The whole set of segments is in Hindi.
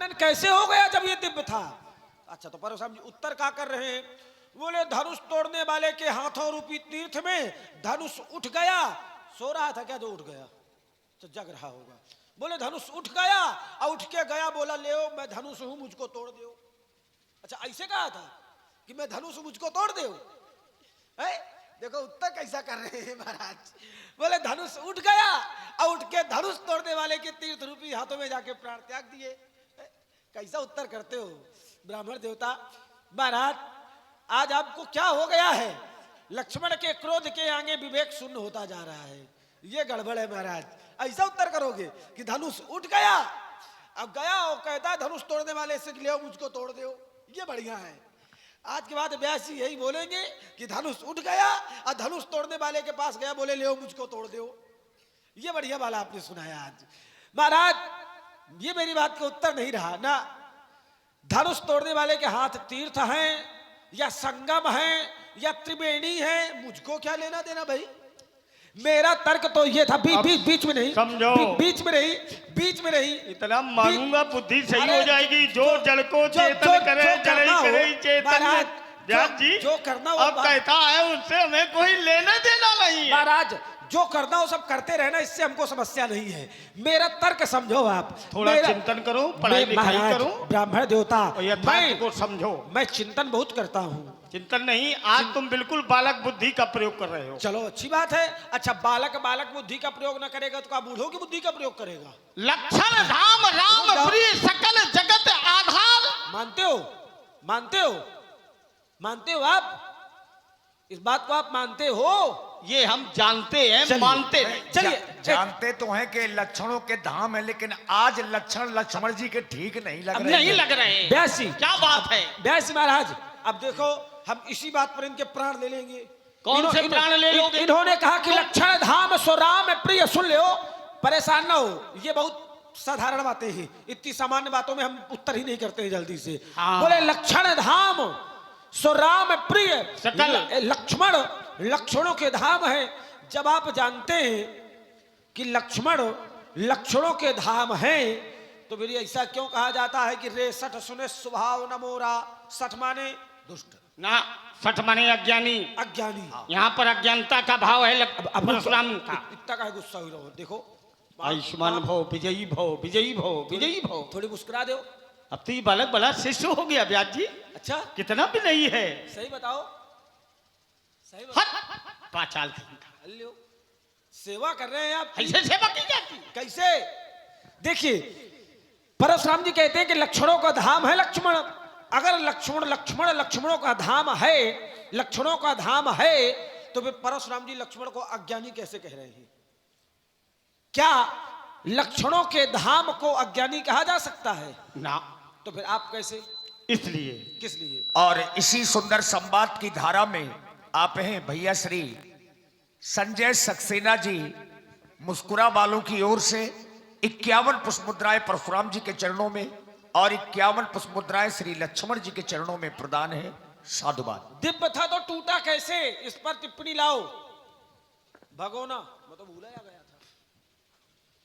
लक्षण कैसे हो गया जब ये दिव्य था? अच्छा, तो परशुराम जी उत्तर क्या कर रहे हैं? बोले धनुष तोड़ने वाले के हाथों रूपी तीर्थ में धनुष उठ गया। सो रहा था क्या जो उठ गया? तो जग रहा होगा। बोले धनुष उठ गया और उठ के गया, बोला ले मैं धनुष हूं, मुझको तोड़ दो। अच्छा, ऐसे कहा था कि मैं धनुष हूं, मुझको तोड़ दो? देखो उत्तर कैसा कर रहे हैं महाराज। बोले धनुष उठ गया और उठ के धनुष तोड़ने वाले के तीर्थ रूपी हाथों में जाके प्राण त्याग दिए। कैसा उत्तर करते हो ब्राह्मण देवता? महाराज आज आपको क्या हो गया है? लक्ष्मण के क्रोध के आगे विवेक शून्य होता जा रहा है। ये गड़बड़ है महाराज। ऐसा उत्तर करोगे कि धनुष उठ गया, अब गया और कहता है धनुष तोड़ने वाले से ले मुझको तोड़ दो, ये बढ़िया है। आज के बाद व्यास जी यही बोलेंगे कि धनुष उठ गया और धनुष तोड़ने वाले के पास गया, बोले ले मुझको तोड़ दो। ये बढ़िया वाला आपने सुनाया आज। महाराज ये मेरी बात का उत्तर नहीं रहा ना। धनुष तोड़ने वाले के हाथ तीर्थ हैं या संगम है या त्रिवेणी है, मुझको क्या लेना देना भाई? मेरा तर्क तो ये था, बीच में नहीं समझो, बीच में नहीं इतना मानूंगा बुद्धि सही हो जाएगी। जो जल को चेतन करे, जल ही करे चेतन। व्यास जी जो करना अब कहता है उससे हमें कोई लेना देना नहीं है। महाराज जो करना हो सब करते रहना, इससे हमको समस्या नहीं है। मेरा तर्क समझो आप, थोड़ा चिंतन करो, पढ़ाई लिखाई करो, ब्राह्मण देवता यथार्थ को समझो। मैं चिंतन बहुत करता हूँ। चिंतन नहीं, आज तुम बिल्कुल बालक बुद्धि का प्रयोग कर रहे हो। चलो अच्छी बात है। अच्छा, बालक बुद्धि का प्रयोग न करेगा तो क्या बूढ़ों की बुद्धि का प्रयोग करेगा? लक्षण धाम राम प्रिय सकल जगत आधार। मानते हो आप? इस बात को आप मानते हो? ये हम जानते हैं, मानते नहीं। चलिए जानते तो हैं कि लक्षणों के धाम है, लेकिन आज लक्षण लक्ष्मण जी के ठीक नहीं लग रहे। नहीं लग रहे। व्यास जी क्या बात है? व्यास जी महाराज अब देखो हम इसी बात पर इनके प्राण ले लेंगे। कौन से प्राण ले लोगे? इन्होंने कहा कि लक्षण धाम सो राम प्रिय, सुन लो, परेशान ना हो। ये बहुत साधारण बातें हैं, इतनी सामान्य बातों में हम उत्तर ही नहीं करते हैं जल्दी से। हाँ। बोले लक्षण धाम सो राम प्रिय सकल लक्ष्मण लक्षणों के धाम है। जब आप जानते हैं कि लक्ष्मण लक्षणों के धाम है तो फिर ऐसा क्यों कहा जाता है कि रे सठ सुने स्वभाव न मोरा? सठ माने दुष्ट ना, सठ माने अज्ञानी। यहाँ पर अज्ञानता का भाव है परशुराम का। इतना का गुस्सा हुई रहो। देखो आयुष्मान भव, विजयी भव, विजयी भव, विजयी भव। थोड़ी मुस्कुरा दो। अब तो ये बालक बड़ा शिष्य हो गया व्यास जी। अच्छा कितना भी नहीं है। सही बताओ, पाचाल सेवा कर रहे हैं आप। ऐसे सेवा की जाती? कैसे? देखिए परशुराम जी कहते हैं कि लक्षणों का धाम है लक्ष्मण। अगर लक्ष्मणों का धाम है, लक्षणों का धाम है, तो फिर परशुराम जी लक्ष्मण को अज्ञानी कैसे कह रहे हैं? क्या लक्षणों के धाम को अज्ञानी कहा जा सकता है? ना। तो फिर आप कैसे? इसलिए। किस लिए? और इसी सुंदर संवाद की धारा में आप हैं भैया श्री संजय सक्सेना जी मुस्कुरा वालों की ओर से 51 पुष्प मुद्राएं परशुराम जी के चरणों में और 51 पुष्प मुद्राएं श्री लक्ष्मण जी के चरणों में प्रदान है। साधुवाद। दिव्य था तो टूटा कैसे? इस पर टिप्पणी लाओ। भगोना मैं तो भूला गया था।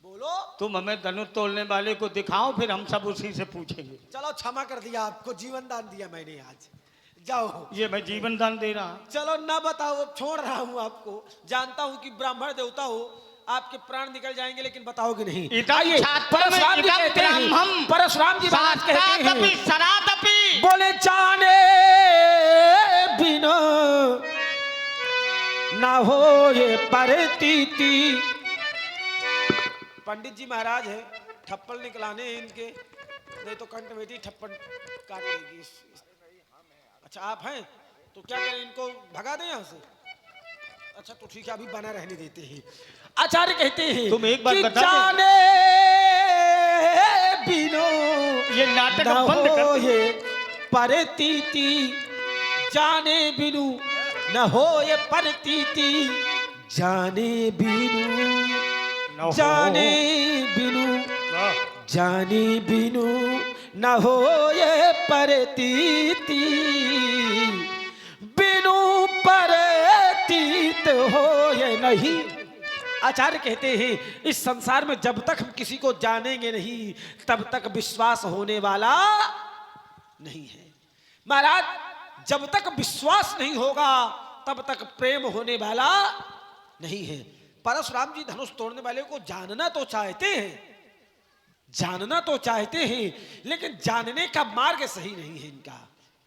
बोलो। तुम हमें धनुष तोड़ने वाले को दिखाओ, फिर हम सब उसी से पूछेंगे। चलो क्षमा कर दिया, आपको जीवन दान दिया मैंने आज। जाओ। ये मैं जीवन दान दे रहा। चलो ना बताओ, अब छोड़ रहा हूँ आपको। जानता हूँ कि ब्राह्मण देवता हो, आपके प्राण निकल जाएंगे, लेकिन बताओगे नहीं। परशुराम जी कहते हैं, परशुराम जी महाराज कहते हैं, बोले जाने बिना ना हो ये परतीति। पंडित जी महाराज है, ठप्पल निकलाने इनके, नहीं तो कंठ बेटी ठप्पल काट देगी। अच्छा आप हैं तो क्या करें, इनको भगा दें यहाँ से? अच्छा तो ठीक है, अभी बना रहने देते हैं। आचार्य कहते हैं तुम एक बात बता जाने बिनो ये नाटक बंद कर। ये परतीति, जाने बिनु न हो ये परतीति, जाने बिनु, जाने बिनु, जाने बिनु न हो ये परतीति, बिनु परतीत हो ये नहीं। आचार्य कहते हैं इस संसार में जब तक हम किसी को जानेंगे नहीं तब तक विश्वास होने वाला नहीं है। महाराज, जब तक विश्वास नहीं होगा तब तक प्रेम होने वाला नहीं है। परशुराम जी धनुष तोड़ने वाले को जानना तो चाहते हैं, जानना तो चाहते हैं, लेकिन जानने का मार्ग सही नहीं है इनका।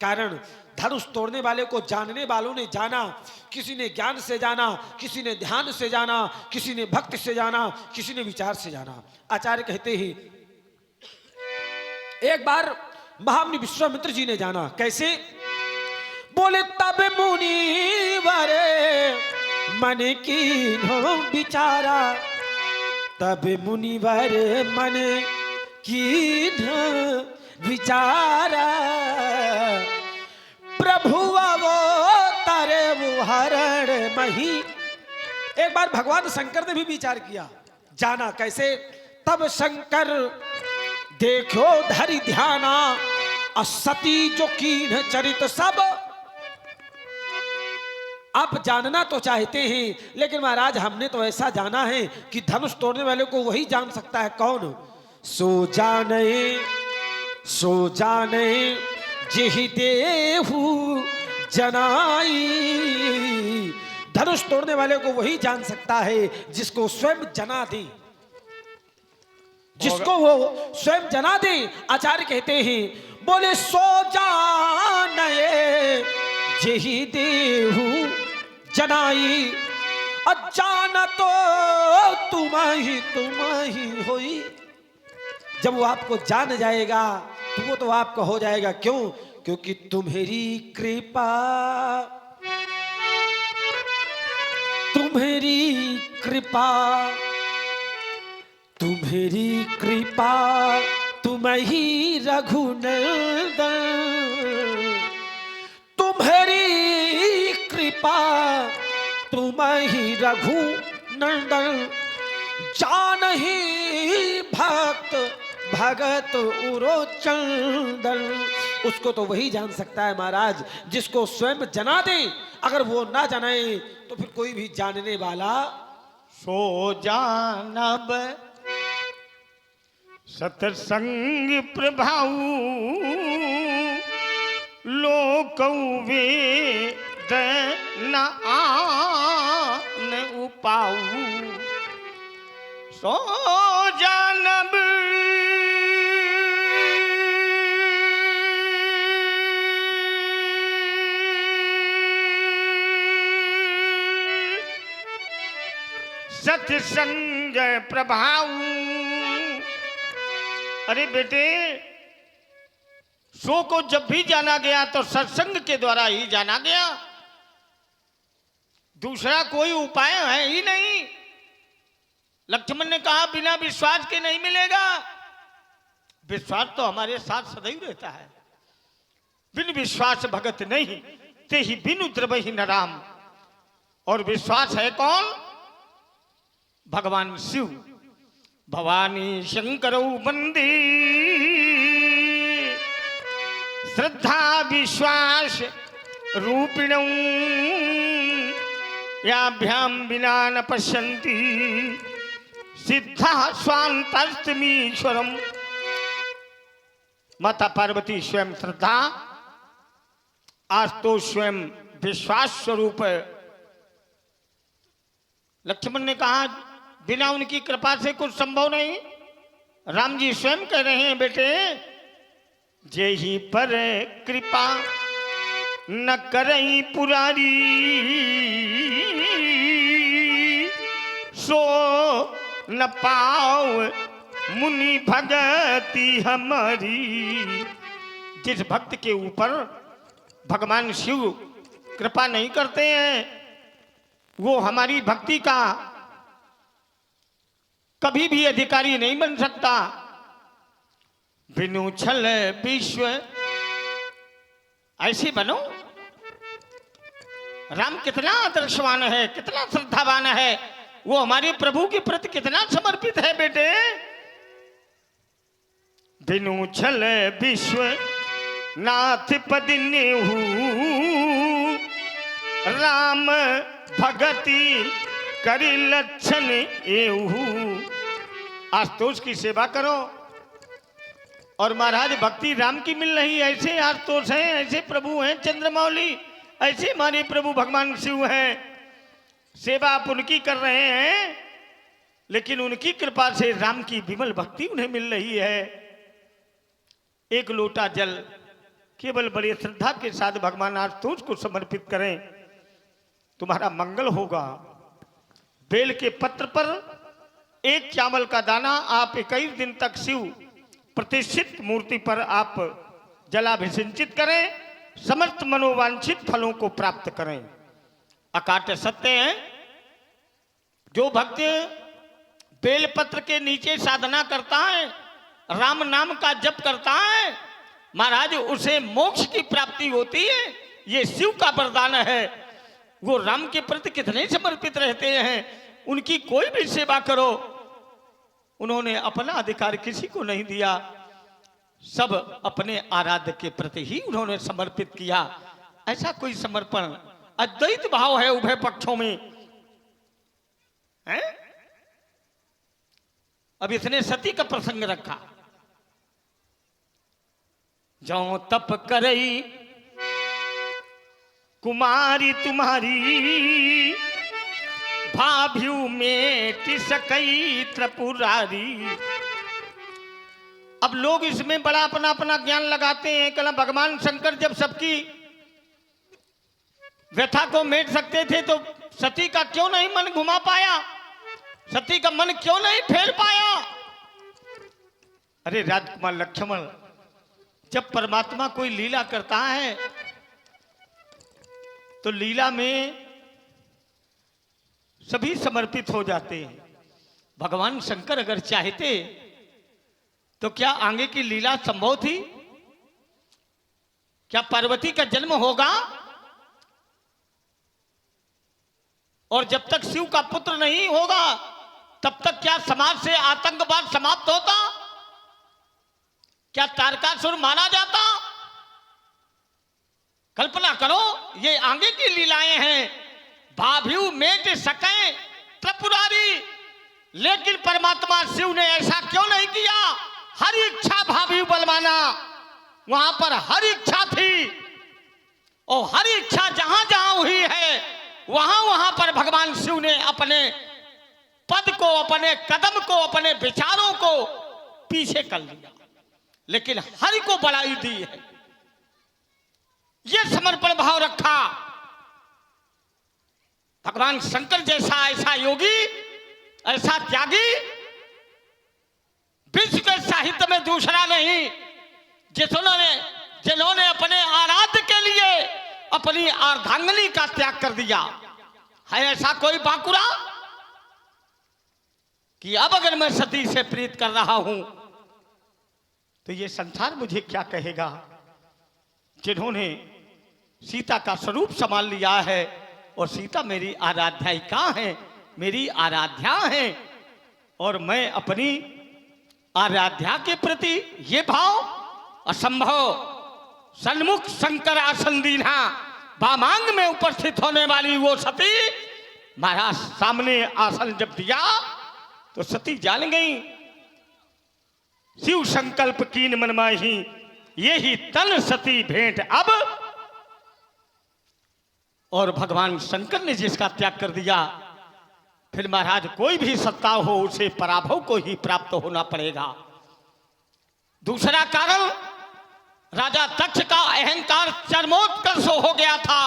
कारण धनुष तोड़ने वाले को जानने वालों ने जाना, किसी ने ज्ञान से जाना, किसी ने ध्यान से जाना, किसी ने भक्ति से जाना, किसी ने विचार से जाना। आचार्य कहते हैं एक बार महामुनि विश्वामित्र जी ने जाना। कैसे? बोले तब मुनिवर मन की विचारा, तब मुनिवर मन की विचारा, प्रभु वो तारे वो हरण मही। एक बार भगवान शंकर ने भी विचार किया, जाना। कैसे? तब शंकर देखो धरि ध्याना, असती जो कीन चरित सब। आप जानना तो चाहते हैं, लेकिन महाराज हमने तो ऐसा जाना है कि धनुष तोड़ने वाले को वही जान सकता है। कौन? सो जाने जिहि देहु जनाई। धनुष तोड़ने वाले को वही जान सकता है जिसको स्वयं जना दे, जिसको वो स्वयं जना दे। आचार्य कहते हैं बोले सो जाने जिहि देहु जनाई, अजाना तो तुम ही होई। जब वो आपको जान जाएगा तो वो तो आपका हो जाएगा। क्यों? क्योंकि तुम्हारी कृपा, तुम्हारी कृपा, तुम्हारी कृपा, तुम ही रघुनंदन, तुम्हारी कृपा, तुम ही रघुनंदन, जान ही भक्त भगत उरो चंदन। उसको तो वही जान सकता है महाराज जिसको स्वयं जना दे। अगर वो ना जाने तो फिर कोई भी जानने वाला। सो जानब सत्संग प्रभाऊ, लोक वेद न आन उपाऊ। सो जानब सत्संग प्रभाऊ। अरे बेटे, सो को जब भी जाना गया तो सत्संग के द्वारा ही जाना गया, दूसरा कोई उपाय है ही नहीं। लक्ष्मण ने कहा बिना विश्वास के नहीं मिलेगा। विश्वास तो हमारे साथ सदैव रहता है। बिन विश्वास भगत नहीं, ते ही बिनु द्रवहि न राम। और विश्वास है कौन? भगवान शिव। भवानी शंकरौ वंदे, श्रद्धा विश्वास रूपिणौ, याभ्याम विना न पश्यन्ति सिद्धा स्वान्तस्तमीश्वरम। माता पार्वती स्वयं श्रद्धा, आज तो स्वयं विश्वास स्वरूप। लक्ष्मण ने कहा बिना उनकी कृपा से कुछ संभव नहीं। राम जी स्वयं कह रहे हैं बेटे, जेहि पर कृपा न करई पुरारी, सो न पाओ मुनि भगति हमारी। जिस भक्त के ऊपर भगवान शिव कृपा नहीं करते हैं, वो हमारी भक्ति का कभी भी अधिकारी नहीं बन सकता। बिनु छल विश्व ऐसे बनो। राम कितना आदर्शवान है, कितना श्रद्धावान है, वो हमारे प्रभु के प्रति कितना समर्पित है बेटे। बिनु छल विश्व नाथ पद नेहू, राम भगति करी लक्षण एहू। आशुतोष की सेवा करो। और महाराज भक्ति राम की मिल रही, ऐसे आशुतोष हैं, ऐसे प्रभु हैं चंद्रमौली, ऐसे हमारे प्रभु भगवान शिव हैं। सेवा आप उनकी कर रहे हैं, लेकिन उनकी कृपा से राम की विमल भक्ति उन्हें मिल रही है। एक लोटा जल केवल बड़ी श्रद्धा के साथ भगवान आशुतोष को समर्पित करें, तुम्हारा मंगल होगा। बेल के पत्र पर एक चावल का दाना आप 21 दिन तक शिव प्रतिष्ठित मूर्ति पर आप जलाभिषिंचित करें, समस्त मनोवांछित फलों को प्राप्त करें। अकाट्य सत्य है, जो भक्त बेलपत्र के नीचे साधना करता है, राम नाम का जप करता है, महाराज उसे मोक्ष की प्राप्ति होती है। ये शिव का वरदान है। वो राम के प्रति कितने समर्पित रहते हैं, उनकी कोई भी सेवा करो। उन्होंने अपना अधिकार किसी को नहीं दिया, सब अपने आराध्य के प्रति ही उन्होंने समर्पित किया। ऐसा कोई समर्पण, अद्वैत भाव है उभय पक्षों में है? अब इसने सती का प्रसंग रखा। जो तप करई कुमारी तुम्हारी, भाभ्यू मेट सकई त्रिपुरारी। अब लोग इसमें बड़ा अपना अपना ज्ञान लगाते हैं। कहना भगवान शंकर जब सबकी व्यथा को मेट सकते थे तो सती का क्यों नहीं मन घुमा पाया, सती का मन क्यों नहीं फेर पाया? अरे राजकुमार लक्ष्मण, जब परमात्मा कोई लीला करता है तो लीला में सभी समर्पित हो जाते हैं। भगवान शंकर अगर चाहते तो क्या आगे की लीला संभव थी? क्या पार्वती का जन्म होगा? और जब तक शिव का पुत्र नहीं होगा तब तक क्या समाज से आतंकवाद समाप्त होता? क्या तारकासुर माना जाता? कल्पना करो, ये आगे की लीलाएं हैं। भाभ्यू मेट सके त्रिपुरारी, लेकिन परमात्मा शिव ने ऐसा क्यों नहीं किया? हर इच्छा भाभ्यू बलवाना, वहां पर हर इच्छा थी, और हर इच्छा जहां जहां हुई है वहां वहां पर भगवान शिव ने अपने पद को, अपने कदम को, अपने विचारों को पीछे कर लिया, लेकिन हरि को बढ़ाई दी है। यह समर्पण भाव रखा। भगवान शंकर जैसा ऐसा योगी, ऐसा त्यागी विश्व के साहित्य में दूसरा नहीं, जिन्होंने अपने आराध्य के लिए अपनी अर्धांगिनी का त्याग कर दिया। है ऐसा कोई बांकुरा कि अब अगर मैं सती से प्रीत कर रहा हूं तो ये संसार मुझे क्या कहेगा? जिन्होंने सीता का स्वरूप संभाल लिया है, और सीता मेरी आराध्यायिका है, मेरी आराध्या है, और मैं अपनी आराध्या के प्रति ये भाव असंभव। सन्मुख शंकर आसन दीन्हा, वामांग में उपस्थित होने वाली वो सती महाराज सामने आसन जब दिया तो सती जान गई, शिव संकल्प कीन मन माही, ये ही तन सती भेंट अब। और भगवान शंकर ने जिसका त्याग कर दिया, फिर महाराज कोई भी सत्ता हो उसे पराभव को ही प्राप्त होना पड़ेगा। दूसरा कारण, राजा दक्ष का अहंकार चरमोत्कर्ष हो गया था,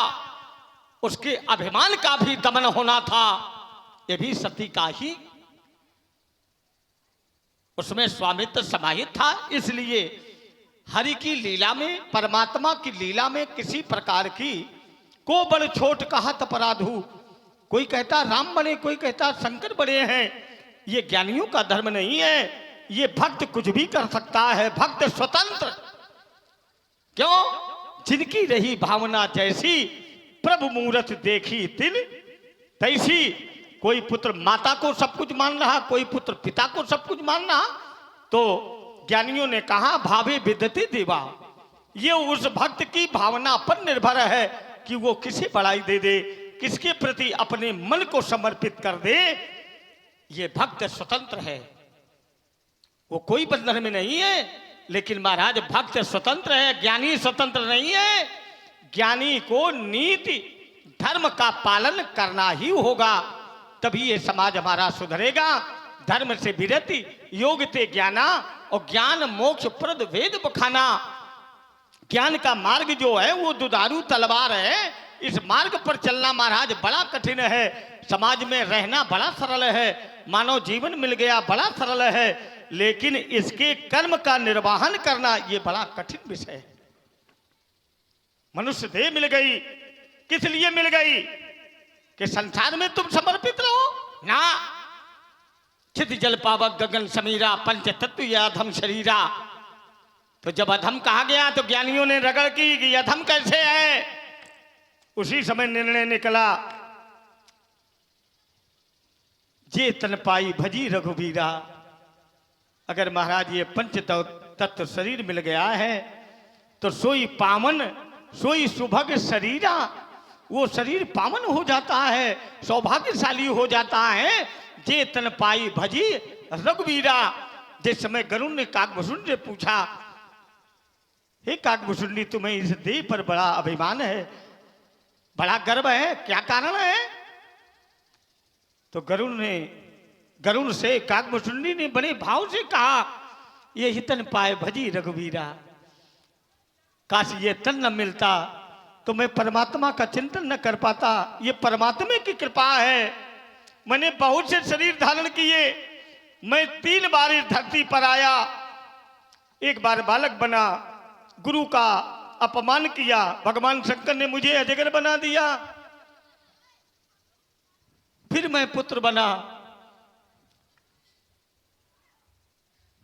उसके अभिमान का भी दमन होना था। यह भी सती का ही उसमें स्वामित्व समाहित था। इसलिए हरि की लीला में, परमात्मा की लीला में किसी प्रकार की को बड़ छोट कहत अपराधु, कोई कहता राम बने, कोई कहता शंकर बड़े हैं, ये ज्ञानियों का धर्म नहीं है। ये भक्त कुछ भी कर सकता है, भक्त स्वतंत्र। क्यों? जिनकी रही भावना जैसी, प्रभु मूरत देखी तिन तैसी। कोई पुत्र माता को सब कुछ मान रहा, कोई पुत्र पिता को सब कुछ मान रहा, तो ज्ञानियों ने कहा भावे विदते देवा। ये उस भक्त की भावना पर निर्भर है कि वो किसे बढ़ाई दे दे, किसके प्रति अपने मन को समर्पित कर दे, ये भक्त स्वतंत्र है। वो कोई बंधन में नहीं है। लेकिन महाराज भक्त स्वतंत्र है, ज्ञानी स्वतंत्र नहीं है। ज्ञानी को नीति धर्म का पालन करना ही होगा, तभी ये समाज हमारा सुधरेगा। धर्म से विरति योग ते ज्ञाना, और ज्ञान मोक्ष प्रद वेद बखाना। ज्ञान का मार्ग जो है वो दुधारू तलवार है। इस मार्ग पर चलना महाराज बड़ा कठिन है। समाज में रहना बड़ा सरल है, मानव जीवन मिल गया बड़ा सरल है, लेकिन इसके कर्म का निर्वहन करना ये बड़ा कठिन विषय है। मनुष्य देह मिल गई, किस लिए मिल गई? कि संसार में तुम समर्पित रहो ना। चित जल पावक गगन समीरा, पंच तत्व या अधम शरीरा। तो जब अधम कहा गया तो ज्ञानियों ने रगड़ की कि अधम कैसे है। उसी समय निर्णय निकला, जे तन पाई भजी रघुवीरा। अगर महाराज ये पंच तत्व शरीर मिल गया है तो सोई पावन सोई सुभग शरीरा। वो शरीर पावन हो जाता है, सौभाग्यशाली हो जाता है। जे तन पाई भजी रघुवीरा। जिस समय गरुड़ ने काकभूषुंडी से पूछा, हे काकभूषुंडी तुम्हें इस देह पर बड़ा अभिमान है, बड़ा गर्व है, क्या कारण है? तो गरुड़ से काकभूषुंडी ने बड़े भाव से कहा, ये ही तन पाए भजी रघुवीरा। काश ये तन न मिलता तो मैं परमात्मा का चिंतन न कर पाता। ये परमात्मा की कृपा है। मैंने बहुत से शरीर धारण किए, मैं 3 बार इस धरती पर आया। एक बार बालक बना, गुरु का अपमान किया, भगवान शंकर ने मुझे अजगर बना दिया। फिर मैं पुत्र बना,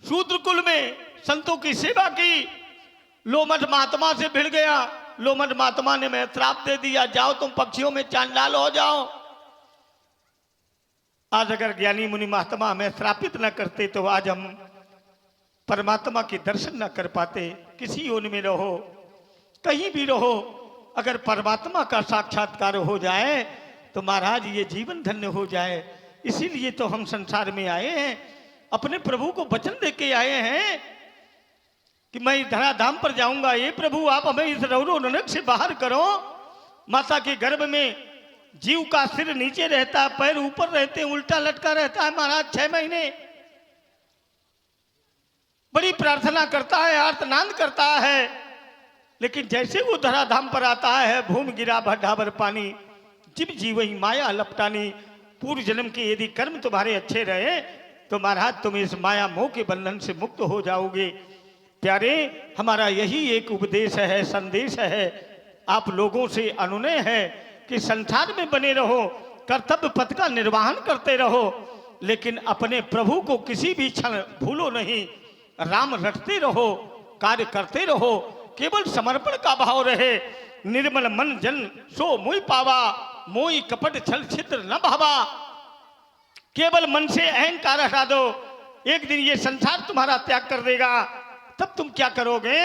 शूद्र कुल में संतों की सेवा की। लोमठ महात्मा से भिड़ गया, लोमठ महात्मा ने मैं श्राप दे दिया, जाओ तुम पक्षियों में चांडाल हो जाओ। आज अगर ज्ञानी मुनि महात्मा हमें श्रापित न करते तो आज हम परमात्मा के दर्शन न कर पाते। किसी योनि में रहो, कहीं भी रहो, अगर परमात्मा का साक्षात्कार हो जाए तो महाराज ये जीवन धन्य हो जाए। इसीलिए तो हम संसार में आए हैं, अपने प्रभु को वचन दे के आए हैं कि मैं धराधाम पर जाऊंगा। ये प्रभु आप हमें इस रौरो नरक से बाहर करो। माता के गर्भ में जीव का सिर नीचे रहता है, पैर ऊपर रहते हैं, उल्टा लटका रहता है महाराज 6 महीने। बड़ी प्रार्थना करता है, आर्तनाद करता है, लेकिन जैसे वो धराधाम पर आता है, भूमि गिरा भड्ढाभर पानी, जिब जीवही माया लपटानी। पूर्व जन्म के यदि कर्म तुम्हारे अच्छे रहे तो महाराज तुम इस माया मोह के बंधन से मुक्त हो जाओगे। प्यारे, हमारा यही एक उपदेश है, संदेश है, आप लोगों से अनुनय है कि संसार में बने रहो, कर्तव्य पथ का निर्वहन करते रहो, लेकिन अपने प्रभु को किसी भी क्षण भूलो नहीं। राम रटते रहो, कार्य करते रहो, केवल समर्पण का भाव रहे। निर्मल मन जन सो मोहि पावा, मोहि कपट छल छिद्र न भावा। केवल मन से अहंकार हटा दो, एक दिन ये संसार तुम्हारा त्याग कर देगा, तब तुम क्या करोगे?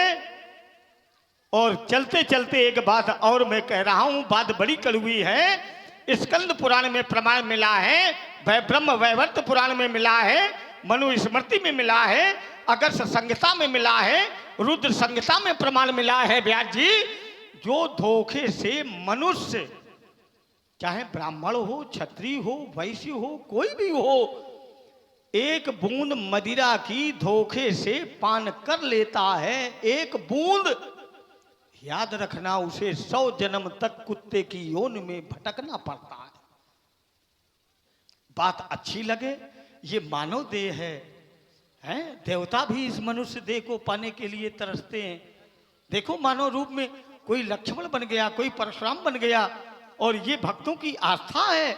और चलते चलते एक बात और मैं कह रहा हूं, बात बड़ी कड़वी है। स्कंद पुराण में प्रमाण मिला है, ब्रह्म वैवर्त पुराण में मिला है, मनुस्मृति में मिला है, अगस्त संहिता में मिला है, रुद्र संहिता में प्रमाण मिला है। व्यास जी, जो धोखे से मनुष्य, चाहे ब्राह्मण हो, क्षत्रिय हो, वैश्य हो, कोई भी हो, एक बूंद मदिरा की धोखे से पान कर लेता है, एक बूंद, याद रखना उसे 100 जन्म तक कुत्ते की योनि में भटकना पड़ता है। बात अच्छी लगे, ये मानव देह है, हैं? देवता भी इस मनुष्य देह को पाने के लिए तरसते हैं। देखो मानव रूप में कोई लक्ष्मण बन गया, कोई परशुराम बन गया, और ये भक्तों की आस्था है,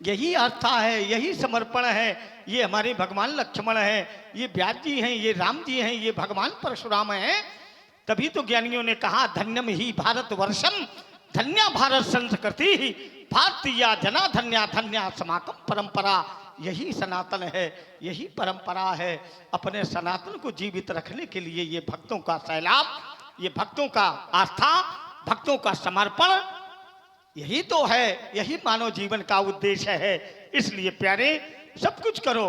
यही आस्था है, यही समर्पण है। ये हमारे भगवान लक्ष्मण हैं, ये व्यास जी हैं, ये राम जी हैं, ये भगवान परशुराम हैं। तभी तो ज्ञानियों ने कहा, धन्यम ही भारत वर्षम, धन्या भारत संस्कृति, भारतीय जना धन्या धन्या समाकम परंपरा। यही सनातन है, यही परंपरा है। अपने सनातन को जीवित रखने के लिए ये भक्तों का सैलाब, ये भक्तों का आस्था, भक्तों का समर्पण, यही तो है, यही मानव जीवन का उद्देश्य है। इसलिए प्यारे, सब कुछ करो,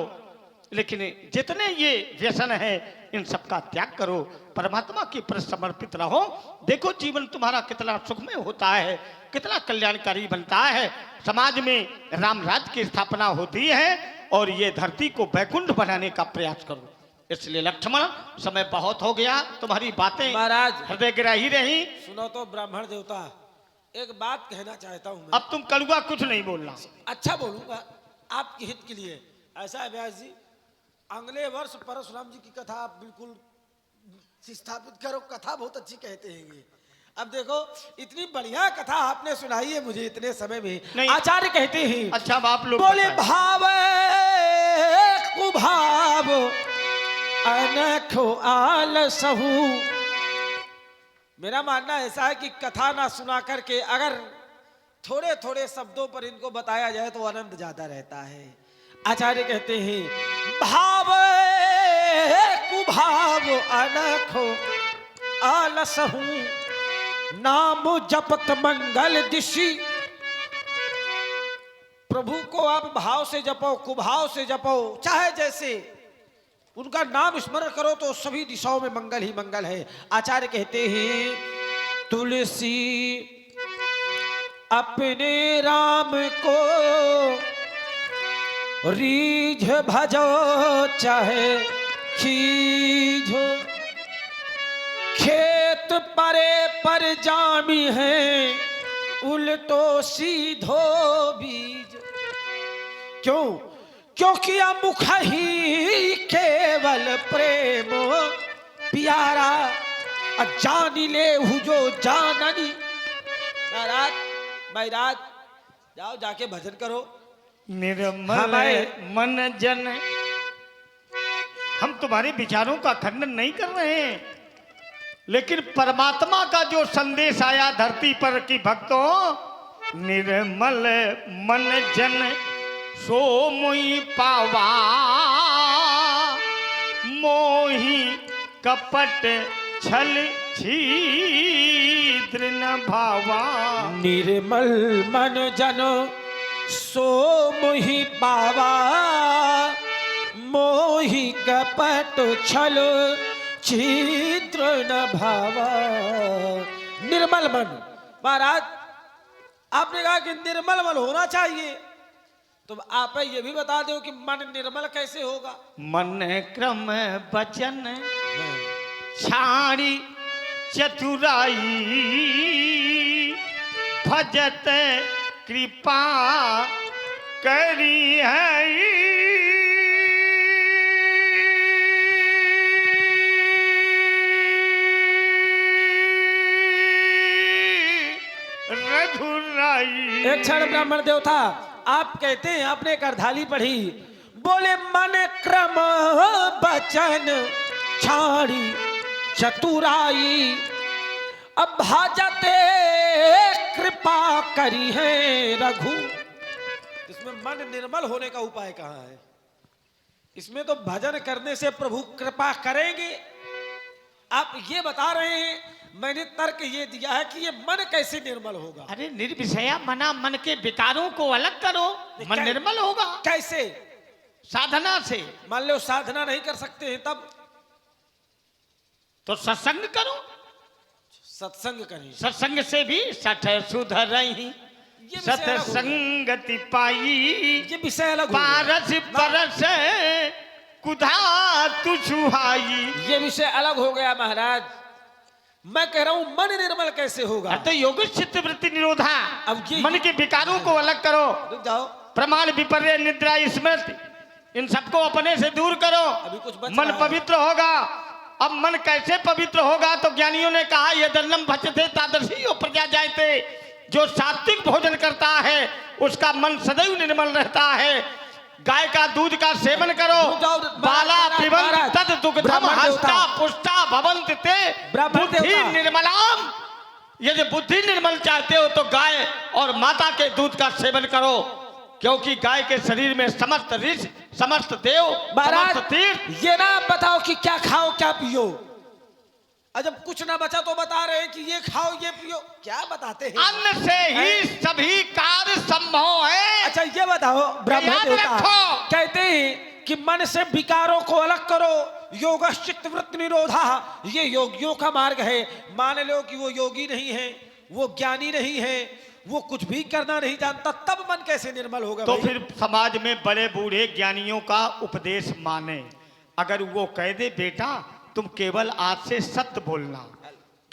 लेकिन जितने ये व्यसन है इन सब का त्याग करो, परमात्मा के प्रति समर्पित रहो। देखो जीवन तुम्हारा कितना सुखमय होता है, कितना कल्याणकारी बनता है। समाज में राम राज्य की स्थापना होती है और ये धरती को वैकुंठ बनाने का प्रयास करो। इसलिए लक्ष्मण, समय बहुत हो गया, तुम्हारी बातें महाराज हृदय ग्राही रही। सुनो तो ब्राह्मण देवता, एक बात कहना चाहता हूं मैं। अब तुम कड़वा कुछ नहीं बोलना। अच्छा बोलूंगा आपके हित के लिए। ऐसा है व्यास जी, अगले वर्ष परशुराम जी की कथा आप बिल्कुल स्थापित करो। कथा बहुत अच्छी कहते हैं ये। अब देखो, इतनी बढ़िया कथा आपने सुनाई है मुझे इतने समय में। नहीं। आचार्य कहते हैं, अच्छा आप लोग बोले बताएं। भाव कुभाव अनखो आलसहु। मेरा मानना ऐसा है कि कथा ना सुना करके अगर थोड़े थोड़े शब्दों पर इनको बताया जाए तो आनंद ज्यादा रहता है। आचार्य कहते हैं, भाव कुभाव अनखो आलसहु, नाम जपत मंगल दिशि। प्रभु को आप भाव से जपो, कुभाव से जपो, चाहे जैसे उनका नाम स्मरण करो तो सभी दिशाओं में मंगल ही मंगल है। आचार्य कहते हैं, तुलसी अपने राम को रीझ भजो चाहे खीझो, खेत परे पर जामी है उल्टो सीधो बीज। क्यों? क्योंकि मुख ही केवल प्रेम प्यारा, जानी ले जो जाननी। महाराज महाराज जाओ, जाके भजन करो। निर्मल मन जन, हम तुम्हारे विचारों का खंडन नहीं कर रहे हैं, लेकिन परमात्मा का जो संदेश आया धरती पर कि भक्तों, निर्मल मन जन सो मोहि पावा, मोहि कपट छल छिद्र न भावा। निर्मल मन जन सो मोहि पावा, मोहि कपट छल छिद्र न भावा। निर्मल मन, महाराज आपने कहा कि निर्मल मन होना चाहिए, तो आप ये भी बता दो कि मन निर्मल कैसे होगा। मन क्रम वचन छाड़ी चतुराई, भजत कृपा करी है। एक क्षण ब्राह्मण देवता, आप कहते हैं, आपने एक अर्धाली पढ़ी, बोले मन क्रम बचन छाड़ी चतुराई, अब भाजते कृपा करी है रघु। इसमें मन निर्मल होने का उपाय कहाँ है? इसमें तो भजन करने से प्रभु कृपा करेंगे। आप ये बता रहे हैं, मैंने तर्क ये दिया है कि ये मन कैसे निर्मल होगा। अरे निर्विषया मना, मन के विकारों को अलग करो, मन निर्मल होगा। कैसे? साधना से। मान लो साधना नहीं कर सकते हैं, तब तो सत्संग करो, सत्संग करें। सत्संग से भी सठ सुधरही, सत्संगति पाई, ये विषय अलग हो पारस परस कुधा तु छुहाई। ये विषय अलग हो गया महाराज। मैं कह रहा हूं मन निर्मल कैसे होगा। तो योग चित्त वृत्ति निरोधा, अब ये मन के विकारों को अलग करो। रुक जाओ, प्रमाण विपर्य निद्रा स्मृति, इन सबको अपने से दूर करो, अभी कुछ बच मन रहा है। पवित्र होगा। अब मन कैसे पवित्र होगा? तो ज्ञानियों ने कहा, ये दन्नम भजते तादर्शी हो प्रजा जायते। जो सात्विक भोजन करता है उसका मन सदैव निर्मल रहता है। गाय का दूध का सेवन करो, बाला पिबंत तद दुग्धम हस्ता पुष्टा भवन्ति ते बुद्धि निर्मलाम। यदि बुद्धि निर्मल चाहते हो तो गाय और माता के दूध का सेवन करो, क्योंकि गाय के शरीर में समस्त ऋषि, समस्त देव, समस्त तीर्थ। ये ना बताओ कि क्या खाओ क्या पियो, जब कुछ ना बचा तो बता रहे हैं कि ये खाओ ये पियो, क्या बताते हैं? अन्न से ही सभी कार्य संभव है। अच्छा ये बताओ, ब्रह्म याद देवता रखो। कहते हैं कि मन से विकारों को अलग करो, योग चित्त वृत्ति निरोधा, ये योगियों का मार्ग है। मान लो कि वो योगी नहीं है, वो ज्ञानी नहीं है, वो कुछ भी करना नहीं जानता, तब मन कैसे निर्मल होगा? तो भाई? फिर समाज में बड़े बूढ़े ज्ञानियों का उपदेश माने। अगर वो कह दे बेटा तुम केवल आज से सत्य बोलना,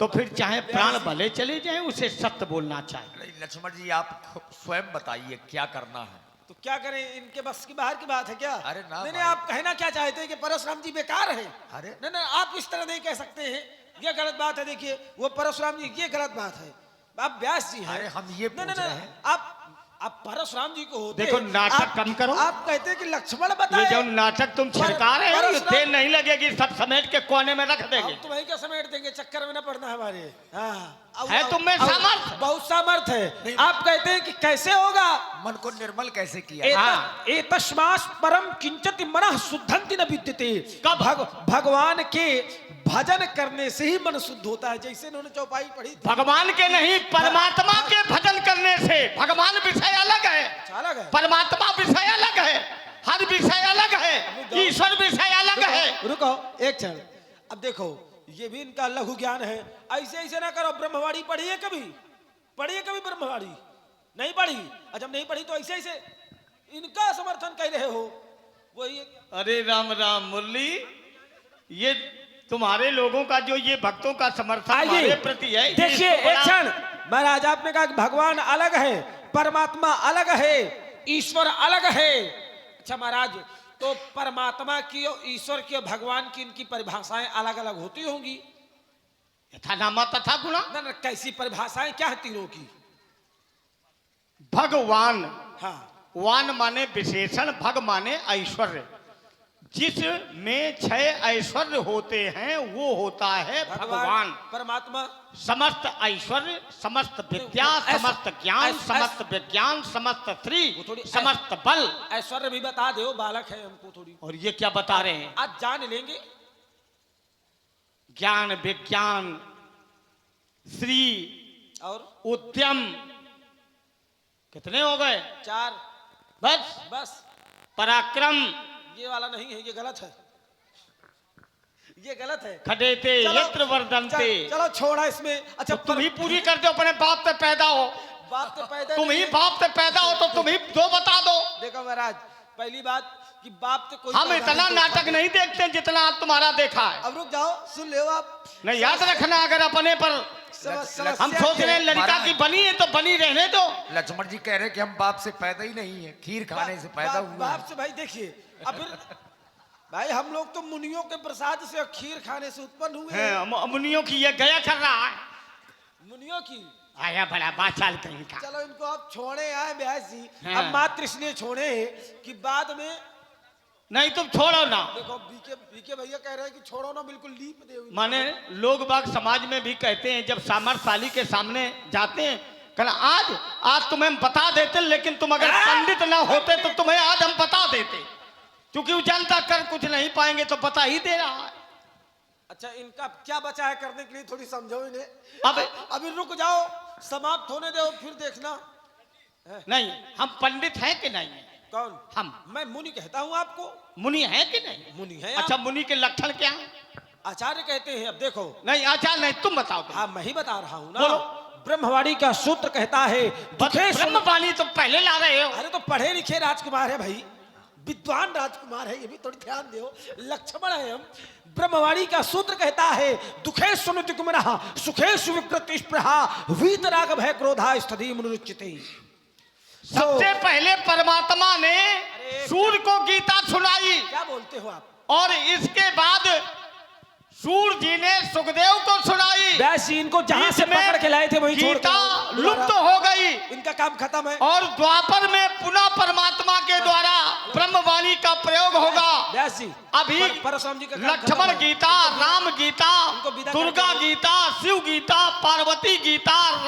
तो फिर चाहे प्राण भले चले जाए उसे सत्य बोलना चाहिए। नहीं, लक्ष्मण जी आप स्वयं बताइए क्या करना है। तो क्या करें, इनके बस की बाहर की बात है क्या? अरे ना नहीं, भाई। आप कहना क्या चाहते हैं कि परशुराम जी बेकार है? अरे नहीं नहीं, आप इस तरह नहीं कह सकते हैं, ये गलत बात है। देखिए वो परशुराम जी, ये गलत बात है। आप व्यास जी हैं। अरे हम ये नहीं पूछ नहीं रहे नहीं, हैं। आप परशुराम जी को होते। देखो, नाटक कम करो। आप कहते हैं कि लक्ष्मण ये बताए। जो नाटक तुम छिड़का रहे हो, ये परशुराम- देर नहीं लगेगी, सब समेट के कोने में रख देंगे। हम तुम्हें क्या समेट देंगे, चक्कर में ना पड़ना हमारे। हाँ, है तुम में सामर्थ्य। बहुत सामर्थ है। आप कहते हैं कि कैसे होगा? मन को निर्मल कैसे किया? हाँ। एतस्मात् परम किंचित मनः शुद्धंति न विद्यते। कब? भगवान के भजन करने से ही मन शुद्ध होता है। जैसे इन्होंने चौपाई पढ़ी थी। भगवान के नहीं, परमात्मा के भजन करने से। भगवान विषय अलग है, अलग है। परमात्मा विषय अलग है, हर विषय अलग है, ईश्वर विषय अलग है। रुको एक क्षण, अब देखो ये भी इनका लघु ज्ञान है। ऐसे ऐसे ना करो। ब्रह्मवाणी पढ़ी है कभी? पढ़ी है कभी ब्रह्मवाणी? नहीं पढ़ी। जब नहीं पढ़ी तो ऐसे ऐसे इनका समर्थन कर रहे हो। वही अरे राम राम मुरली, ये तुम्हारे लोगों का जो ये भक्तों का समर्थन हमारे प्रति है, ये देखिए इसको एक बड़ा- क्षण, महाराज आपने कहा कि भगवान अलग है, परमात्मा अलग है, ईश्वर अलग है। अच्छा महाराज, तो परमात्मा की और ईश्वर की और भगवान की इनकी परिभाषाएं अलग अलग होती होंगी। यथा नामा तथा गुणा। ना ना, कैसी परिभाषाएं क्या है तीनों की? भगवान, हाँ, वान माने विशेषण, भग माने ऐश्वर्य। जिसमें 6 ऐश्वर्य होते हैं वो होता है भगवान। परमात्मा समस्त ऐश्वर्य, समस्त विद्या, समस्त ज्ञान, समस्त विज्ञान, समस्त श्री, वो थोड़ी समस्त बल। ऐश्वर्य भी बता दो, बालक है हमको थोड़ी। और ये क्या बता रहे हैं? आज जान लेंगे। ज्ञान, विज्ञान, श्री और उद्यम, कितने हो गए? 4 बस। बस। पराक्रम, ये वाला नहीं है, ये गलत है, ये गलत है। खडेते चलो, यत्र वर्धन्ते। चलो छोड़ा इसमें। अच्छा तुम ही पूरी कर दो, अपने बाप से पैदा हो, बाप तो पैदा तुम नहीं ही है। बाप से पैदा हो तो तुम ही दो बता दो। देखो महाराज, पहली बात कि बाप तो कोई हम पैदा इतना नहीं नाटक होता। नहीं देखते जितना आज तुम्हारा देखा है। अब रुक जाओ, सुन ले आप। नहीं, याद रखना, अगर अपने पर समस्या हम सोच रहे हैं लड़का महाराज। की बनी है तो बनी रहने दो। लक्ष्मण जी कह रहे कि हम बाप से पैदा ही नहीं है, खीर खाने से पैदा हुए बाप हैं। से भाई देखिए, अब फिर भाई हम लोग तो मुनियों के प्रसाद से और खीर खाने से उत्पन्न हुए हैं। हैं, मुनियों की ये गया कर रहा है। मुनियों की। आया बड़ा बाचाल कहीं का। चलो इनको आप छोड़े आए व्यास जी। हाँ। अब मात्र इसलिए छोड़े कि बाद में नहीं तुम छोड़ो ना। देखो बीके भैया कह रहे हैं कि छोड़ो ना, बिल्कुल लीप दे। माने लोग बाग समाज में भी कहते हैं, जब सामर्थशाली के सामने जाते हैं, कहना आज तुम्हें हम बता देते, लेकिन तुम अगर पंडित ना होते तो तुम्हें आज हम बता देते, क्योंकि वो जनता कर कुछ नहीं पाएंगे तो बता ही दे रहा है। अच्छा इनका क्या बचा है करने के लिए, थोड़ी समझो इन्हें। अब अभी रुक जाओ, समाप्त होने दो, फिर देखना। नहीं, हम पंडित हैं कि नहीं? कौन? हम। मैं मुनि कहता हूँ आपको। मुनि है कि नहीं? मुनि है। अच्छा, मुनि के लक्षण क्या है? आचार्य कहते हैं। अब देखो, नहीं आचार्य नहीं, तुम बताओ। हाँ मैं ही बता रहा हूँ ना। बोलो। ब्रह्मवाणी का सूत्र कहता है, ब्रह्मवाणी तो पहले ला रहे हो। अरे तो पढ़े लिखे राजकुमार है भाई, विद्वान राजकुमार है, ये भी थोड़ी ध्यान दो। लक्ष्मण है हम। ब्रह्मवाणी का सूत्र कहता है, दुखे सुनति कुमरः सुखेषु विकृति स्पृहा वीतराग भय क्रोधा स्थि मनुरुच्यते। सबसे पहले परमात्मा ने सूर्य को गीता सुनाई, क्या बोलते हो आप? और इसके बाद सूर्य जी ने सुखदेव को सुनाई। व्यास जी इनको जहां से इसमें पकड़ के लाए थे वही छोड़ गीता के लुप्त हो गई, इनका काम खत्म है। और द्वापर में पुनः परमात्मा के द्वारा ब्रह्मवाणी का प्रयोग होगा। व्यास जी अभी परशुराम जी का काम लक्ष्मण खत्म है। गीता, राम गीता, उनको विदा दुर्गा करके- गीता, शिव गीता, पार्वती गीता,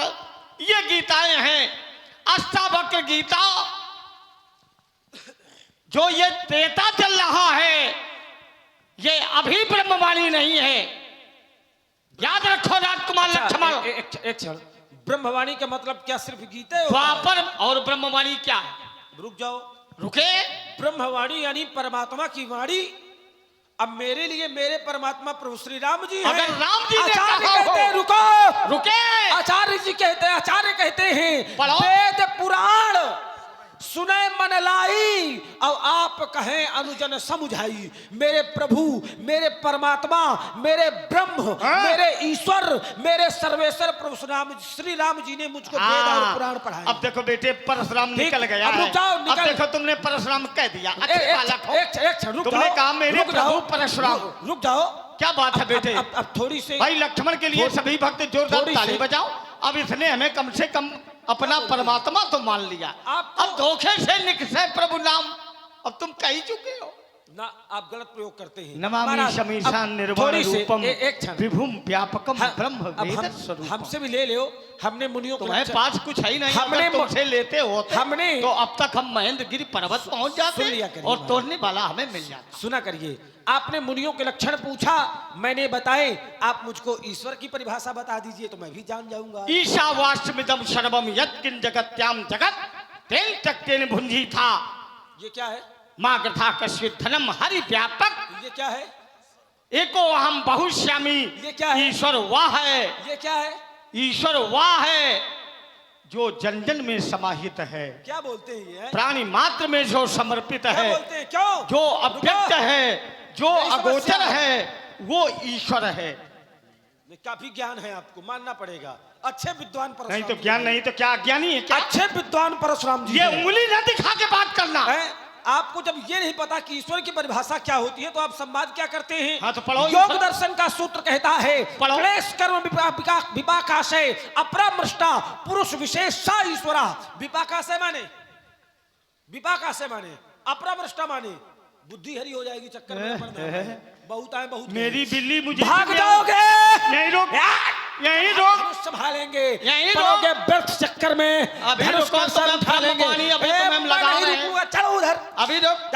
ये गीताएं हैं। अष्टावक्र गीता, जो ये त्रेता चल रहा है, ये अभी ब्रह्मवाणी नहीं है। याद रखो राजकुमार लक्ष्मण। एक क्षण, ब्रह्मवाणी का मतलब क्या सिर्फ गीता है? द्वापर और ब्रह्मवाणी क्या है? रुक जाओ, रुके। ब्रह्मवाणी यानी परमात्मा की वाणी। अब मेरे लिए मेरे परमात्मा प्रभु श्री राम जी हैं। अगर राम जी ने आचार्य कहा हो- कहते हैं, रुको, रुके। आचार्य जी कहते हैं, आचार्य कहते हैं पढ़ो। वेद पुराण सुने मन लाई, और आप कहें अनुजन समुझाई। मेरे प्रभु, मेरे परमात्मा, मेरे ब्रह्म, हाँ। मेरे ईश्वर, मेरे सर्वेश्वर प्रभु श्री राम जी ने मुझको वेद और पुराण पढ़ाए। अब देखो बेटे, परशुराम ठीक, निकल गया अब रुक है। जाओ, अब निकल। देखो तुमने परशुराम कह दिया। अच्छे बालक हो। एक क्षण रुक तुमने जाओ, कहा मेरे रुक जाओ, प्रभु परशुराम। रुक जाओ। क्या बात है बेटे? अब थोड़ी सी भाई लक्ष्मण के लिए सभी भक्त जोरदार थोड़ी ताली सी- बजाओ। अब इसने हमें कम से कम अपना परमात्मा तो मान लिया। आपको- अब धोखे से निकसे प्रभु नाम, अब तुम कह ही चुके हो ना, आप गलत प्रयोग करते हैं। नमामि महाराज, शमीशान अब निर्वाण थोड़ी सी- रूपम एक क्षण, विभुम व्यापकम हाँ, ब्रह्म अब वेद हम- स्वरूपम। हमसे भी ले लो। हमने मुनियों तुम्हारे के पास कुछ है ही नहीं। हमने अगर तुमसे लेते होते हमने- तो अब तक हम महेंद्रगिरी पर्वत पहुंच सुन लिया जाते करिए और महाराज। तोड़ने वाला हमें मिल जाता। सुना करिए, आपने मुनियों के लक्षण पूछा, मैंने बताए। आप मुझको ईश्वर की परिभाषा बता दीजिए तो मैं भी जान जाऊंगा। ईशावास्यमिदं सर्वम यत्किंच जगत्याम जगत तेन तक्तेन भुंजी था ये क्या है? माँ कथा कश्चित धनम हरि व्यापक ये क्या है? एको अहम बहुश्यामी। ये क्या है? ईश्वर वह है, ये क्या है? ईश्वर वह है जो जन जन में समाहित है, क्या बोलते हैं ये? प्राणी मात्र में जो समर्पित क्या है, बोलते हैं? क्यों? जो अव्यक्त रुको। है, जो यही समस्या अगोचर है। है, वो ईश्वर है। काफी ज्ञान है, आपको मानना पड़ेगा। अच्छे विद्वान नहीं परशुराम तो जी ज्ञान हैं। नहीं तो क्या अज्ञानी है क्या? अच्छे विद्वान परशुराम जी ये हैं। उंगली न दिखा के बात करना। हैं? आपको जब ये नहीं पता कि ईश्वर की परिभाषा क्या होती है तो आप संवाद क्या करते हैं? हाँ, तो पढ़ो। योग दर्शन का सूत्र कहता है, पढ़ो। क्लेश कर्म विपाकाशय अपरामृष्टा पुरुष विशेषा ईश्वरा। विपाकाशय माने, विपाकाशय माने अपरामृष्टा माने बुद्धि हरी हो जाएगी, चक्कर में पड़ना है। बहुत आए, बहुत मेरी बिल्ली मुझे भाग जाओगे, यहीं रोक, यहीं रोक। धनुष संभालेंगे, यहीं पड़ोगे व्यर्थ चक्कर में। अभी धनुष रुको, का सर तुम्हें उठा लेंगे। ब्रह्मवाणी अभी ए, तुम्हें मैं लगा नहीं रहे हैं। रुकूंगा, चलो उधर। अभी रुक।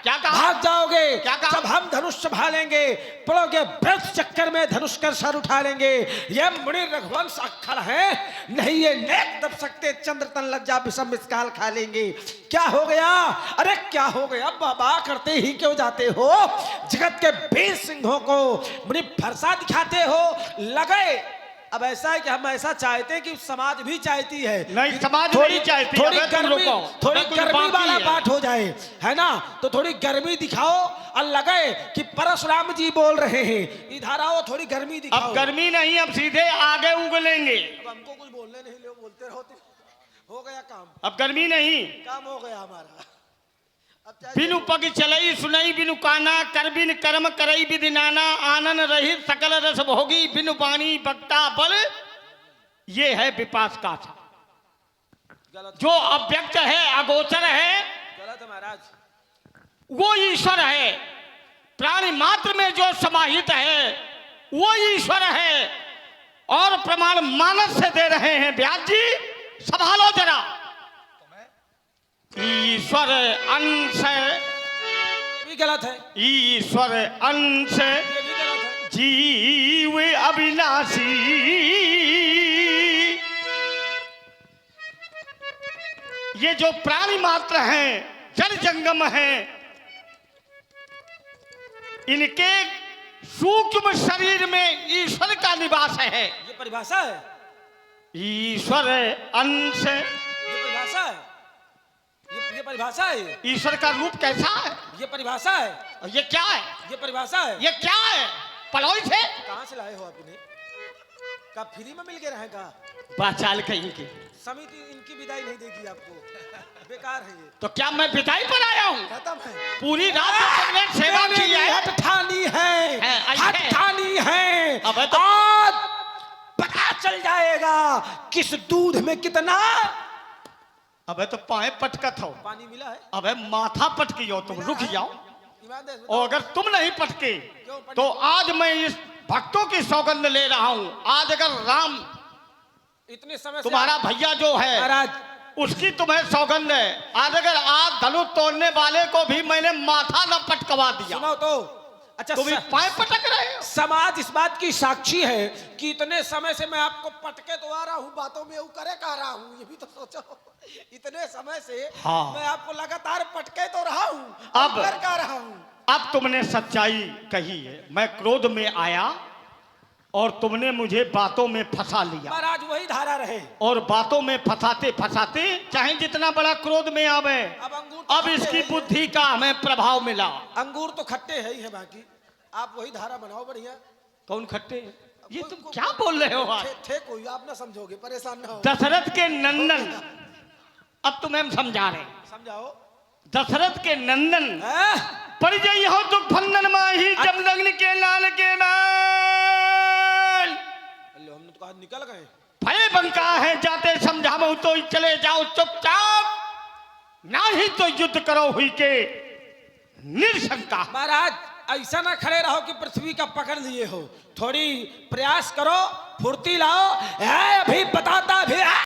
क्या कहा? भाग जाओगे। क्या कहा? जब हम धनुष संभालेंगे, पड़ोगे व्यर्थ चक्कर में, धनुष कर सर उठा लेंगे। ये मुनि रघुवंश अक्खर है, नहीं ये नेक दब सकते, चंद्र तन लज्जा विषम मिसकाल खा लेंगे। क्या हो गया? अरे क्या हो गया बाबा, करते ही क्यों जाते हो? जगत के वीर सिंहों को मुनि फरसा दिखाते हो। लगे अब ऐसा है कि हम ऐसा चाहते हैं कि समाज भी चाहती है, नहीं, समाज नहीं चाहती। थोड़ी अबे तुम गर्मी, रुको। थोड़ी अबे कुछ गर्मी बाकी वाला है। बात हो जाए, है ना? तो थोड़ी गर्मी दिखाओ और लगे कि परशुराम जी बोल रहे हैं। इधर आओ, थोड़ी गर्मी दिखाओ। अब गर्मी नहीं, अब सीधे आगे उगलेंगे। अब हमको कुछ बोलने नहीं, लोग बोलते रहो। हो गया काम, अब गर्मी नहीं। काम हो गया हमारा। अब चाहे बिनु पग चलई सुनई बिनु काना, कर बिन कर्म करई विधि नाना, आनंद रहित सकल रस भोगी, बिनु वाणी बक्ता बल, ये है विपास का। गलत, जो अव्यक्त है, अगोचर है, गलत है महाराज। वो ईश्वर है। प्राणी मात्र में जो समाहित है, वो ईश्वर है। और प्रमाण मानस से दे रहे हैं। व्यास जी संभालो जरा। ईश्वर अंश, ये भी गलत है, ईश्वर अंश, ये भी गलत है। जीव अविनाशी, ये जो प्राणी मात्र हैं, जल जंगम हैं, इनके सूक्ष्म शरीर में ईश्वर का निवास है। ये परिभाषा है, ईश्वर अंश, ये परिभाषा है, ये परिभाषा है, ईश्वर का रूप कैसा है? ये परिभाषा है, और ये क्या है? ये परिभाषा है। ये क्या है? पढ़ोई से कहाँ से लाए हो आप इन्हें? का फ्री में मिल के रहेगा? बाचाल कहीं की। समिति इनकी विदाई नहीं देगी आपको, बेकार है ये। तो क्या मैं विदाई पर आया हूँ? खत्म है, पूरी रात तुमने सेवा की है। हट ठानी है, है, हट है। ठानी है। अब तो आज पता चल जाएगा किस दूध में कितना अबे तो पाए पटकत हो। पानी मिला है। अबे माथा पटकी हो तुम, रुक जाओ। ईमानदार से और अगर तुम नहीं पटके तो आज मैं इस भक्तों की सौगंध ले रहा हूँ। आज अगर राम इतने समय से तुम्हारा भैया जो है महाराज, उसकी तुम्हें सौगंध है। आज अगर आज धनुष तोड़ने वाले को भी मैंने माथा न पटकवा दिया। सुनो तो, अच्छा, तुम पाए पटक रहे हो। समाज इस बात की साक्षी है कि इतने समय से मैं आपको पटके तो आ रहा हूँ, बातों में वो करे कह रहा हूँ, ये भी तो सोचो। इतने समय से हाँ। मैं आपको लगातार पटके तो रहा हूँ, अब कर कह रहा हूँ। अब तुमने सच्चाई कही है। मैं क्रोध में आया और तुमने मुझे बातों में फंसा लिया, महाराज वही धारा रहे। और बातों में फंसाते फंसाते चाहे जितना बड़ा क्रोध में आवे, अब अंगूर तो अब खट्टे इसकी हैं। बुद्धि का हमें प्रभाव मिला। अंगूर तो खट्टे है ही है, बाकी आप वही धारा बनाओ बढ़िया। कौन खट्टे? ये तुम क्या बोल रहे हो आज? थे कोई, आप ना समझोगे, परेशान ना हो। दशरथ के नंदन, अब तुम्हें हम समझा रहे हैं। समझाओ। दशरथ के नंदन हैं? परिजय हो दुख फंदन माही जब लग्न के लाल के बाल अल्लो, हमने तो कहा निकल गए। भय बंका है जाते समझाओ तो चले जाओ चुपचाप, ना ही तो युद्ध करो हुई के निरशंका। महाराज ऐसा ना खड़े रहो कि पृथ्वी का पकड़ लिए हो, थोड़ी प्रयास करो, फुर्ती लाओ। अभी बताता भी